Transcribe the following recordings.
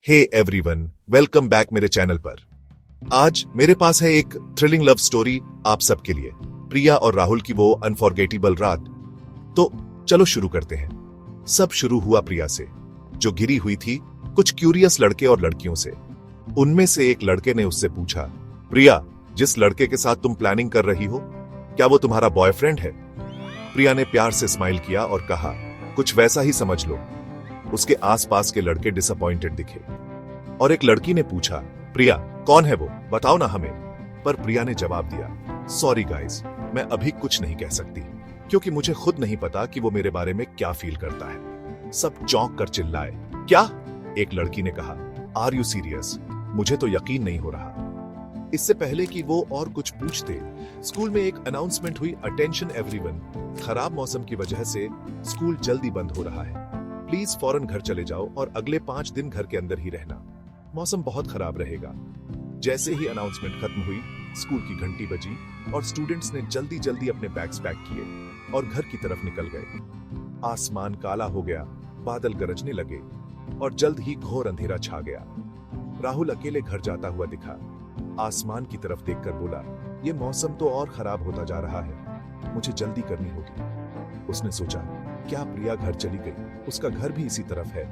Hey everyone, welcome back मेरे channel पर। आज मेरे पास है एक थ्रिलिंग लव स्टोरी आप सबके लिए, प्रिया और राहुल की वो अनफॉरगेटेबल रात। तो चलो शुरू करते हैं। सब शुरू हुआ प्रिया से, जो घिरी हुई थी कुछ क्यूरियस लड़के और लड़कियों से। उनमें से एक लड़के ने उससे पूछा, प्रिया, जिस लड़के के साथ तुम प्लानिंग कर रही हो, क्या वो तुम्हारा बॉयफ्रेंड है? प्रिया ने प्यार से स्माइल किया और कहा, कुछ वैसा ही समझ लो। उसके आसपास के लड़के डिसअपॉइंटेड दिखे और एक लड़की ने पूछा, प्रिया, कौन है वो, बताओ ना हमें। पर प्रिया ने जवाब दिया, सॉरी गाइस, मैं अभी कुछ नहीं कह सकती क्योंकि मुझे खुद नहीं पता कि वो मेरे बारे में क्या फील करता है। सब चौंक कर चिल्लाए, क्या? एक लड़की ने कहा, आर यू सीरियस? मुझे तो यकीन नहीं हो रहा। इससे पहले कि वो और कुछ पूछते, स्कूल में एक अनाउंसमेंट हुई, अटेंशन एवरीवन, खराब मौसम की वजह से स्कूल जल्दी बंद हो रहा है। प्लीज फौरन घर चले जाओ और अगले 5 दिन घर के अंदर ही रहना, मौसम बहुत खराब रहेगा। जैसे ही अनाउंसमेंट खत्म हुई, स्कूल की घंटी बजी और स्टूडेंट्स ने जल्दी जल्दी अपने बैग्स पैक किए और घर की तरफ निकल गए। आसमान काला हो गया, बादल गरजने लगे और जल्द ही घोर अंधेरा छा गया। राहुल अकेले घर जाता हुआ दिखा। आसमान की तरफ देखकर बोला, ये मौसम तो और खराब होता जा रहा है, मुझे जल्दी करनी होगी। उसने सोचा, क्या प्रिया घर चली गई? उसका घर भी इसी तरफ है,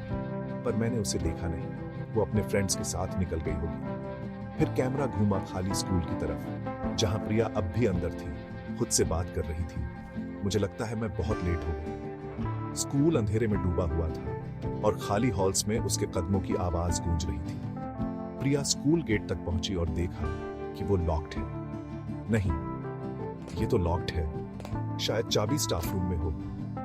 पर मैंने उसे देखा नहीं, वो अपने फ्रेंड्स के साथ निकल गई होगी। फिर कैमरा घूमा खाली स्कूल की तरफ, जहां प्रिया अब भी अंदर थी, खुद से बात कर रही थी। मुझे लगता है मैं बहुत लेट हो गई। स्कूल अंधेरे में डूबा हुआ था और खाली हॉल्स में उसके कदमों की आवाज गूंज रही थी। प्रिया स्कूल गेट तक पहुंची और देखा कि वो लॉक्ड है। नहीं, ये तो लॉक्ड है, शायद चाबी स्टाफ रूम में हो,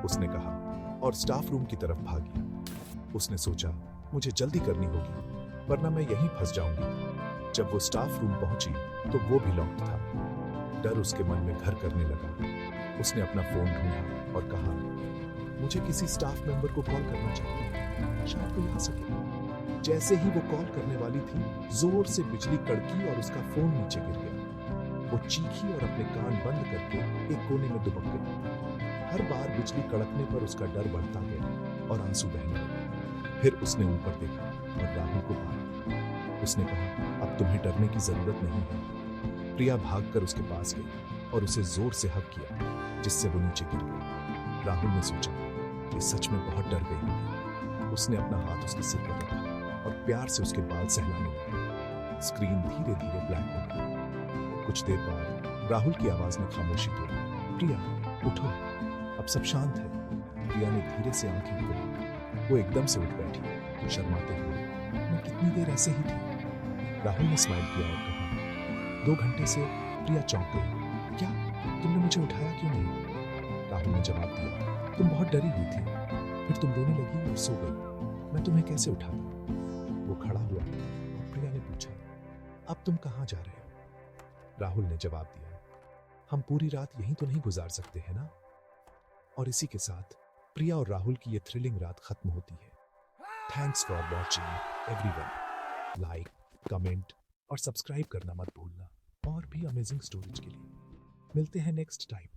उसने कहा और स्टाफ रूम की तरफ भागी। उसने सोचा, मुझे जल्दी करनी होगी वरना मैं यहीं फंस जाऊंगी। जब वो स्टाफ रूम पहुंची तो वो भी लॉक्ड था। डर उसके मन में घर करने लगा। उसने अपना फोन ढूंढा और कहा, मुझे किसी स्टाफ मेंबर को कॉल करना चाहिए, शायद कोई आ सके। जैसे ही वो कॉल करने वाली थी, जोर से बिजली कड़की और उसका फोन नीचे गिर गया। वो चीखी और अपने कान बंद करके एक कोने में दुबक गई। हर बार बिजली कड़कने पर उसका डर बढ़ता गया और आंसू बहने लगे। फिर उसने ऊपर देखा और राहुल को पाया। उसने कहा, अब तुम्हें डरने की जरूरत नहीं है। प्रिया भागकर उसके पास गई और उसे जोर से हग किया, जिससे वो नीचे गिर गई। राहुल ने सोचा, ये सच में बहुत डर गई होगी। उसने अपना हाथ उसके सिर पर रखा और प्यार से उसके बाल सहलाने लगा। स्क्रीन धीरे धीरे ब्लैक हो गई। कुछ देर बाद राहुल की आवाज ने खामोशी तोड़ी, प्रिया, उठो, अब सब शांत है। प्रिया ने धीरे से आंखें खोली। वो एकदम से उठ बैठी, शर्माते हुए, मैं कितनी देर ऐसे ही थी। राहुल ने स्माइल किया और कहा, 2 घंटे से। प्रिया चौंक गई, क्या तुमने मुझे उठाया क्यों नहीं? राहुल ने जवाब दिया, तुम बहुत डरी हुई थी, फिर तुम रोने लगी और सो गई, मैं तुम्हें कैसे उठाता? वो खड़ा हुआ। प्रिया ने पूछा, अब तुम कहाँ जा रहे हो? राहुल ने जवाब दिया, हम पूरी रात यहीं तो नहीं गुजार सकते हैं ना? और इसी के साथ प्रिया और राहुल की ये थ्रिलिंग रात खत्म होती है। Thanks for watching everyone. Like, comment और सब्सक्राइब करना मत भूलना और भी अमेजिंग स्टोरीज के लिए। मिलते हैं नेक्स्ट टाइम।